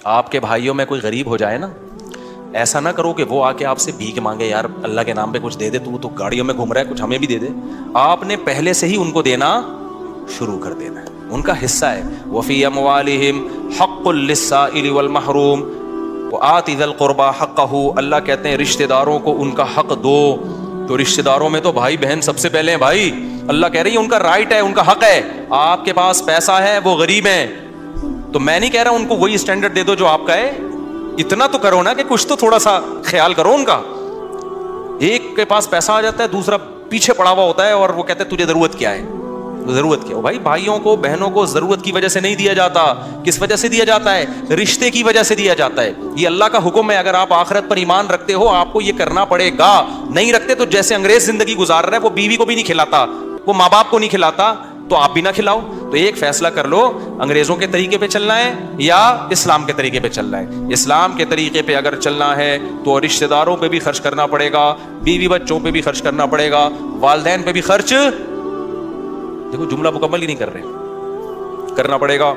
آپ کے بھائیوں میں کوئی غریب ہو جائے نا، ایسا نہ کرو کہ وہ آ کے آپ سے بھیک مانگے، یار اللہ کے نام پہ کچھ دے دے، تو گاڑیوں میں گھوم رہا ہے، کچھ ہمیں بھی دے دے. آپ نے پہلے سے ہی ان کو دینا شروع کر دینا ہے، ان کا حصہ ہے. وفی اموالہم حق للسائل والمحروم وآت ذی القربى حقہ. اللہ کہتے ہیں رشتہ داروں کو ان کا حق دو. تو رشتہ داروں میں تو بھائی بہن سب سے پہلے ہیں بھائی. اللہ کہہ رہی ہے ان کا رائٹ ہے، ان کا حق ہے. آپ کے پاس پیسہ ہے، وہ غریب ہیں، تو میں نہیں کہہ رہا ان کو وہی اسٹینڈرڈ دے دو جو آپ کا ہے. اتنا تو کرو نا کہ کچھ تو تھوڑا سا خیال کرو ان کا. ایک کے پاس پیسہ آ جاتا ہے، دوسرا پیچھے پڑا ہوا ہوتا ہے اور وہ کہتے ہیں تجھے ضرورت کیا ہے. ضرورت کیا ہو بھائی؟ بھائیوں کو بہنوں کو ضرورت کی وجہ سے نہیں دیا جاتا. کس وجہ سے دیا جاتا ہے؟ رشتے کی وجہ سے دیا جاتا ہے. یہ اللہ کا حکم ہے. اگر آپ آخرت پر ایمان رکھتے ہو آپ کو یہ کرنا پڑے گا. نہیں رکھتے تو جیسے انگریز زندگی گزار رہا ہے، وہ بیوی کو بھی نہیں کھلاتا، وہ ماں باپ کو نہیں کھلاتا، تو آپ بھی نہ کھلاؤ. تو ایک فیصلہ کر لو، انگریزوں کے طریقے پہ چلنا ہے یا اسلام کے طریقے پہ چلنا ہے. اسلام کے طریقے پہ اگر چلنا ہے تو رشتہ داروں پہ بھی خرچ کرنا پڑے گا، بیوی بچوں پہ بھی خرچ کرنا پڑے گا، والدین پہ بھی خرچ، دیکھو جملہ مکمل ہی نہیں کر رہے، کرنا پڑے گا.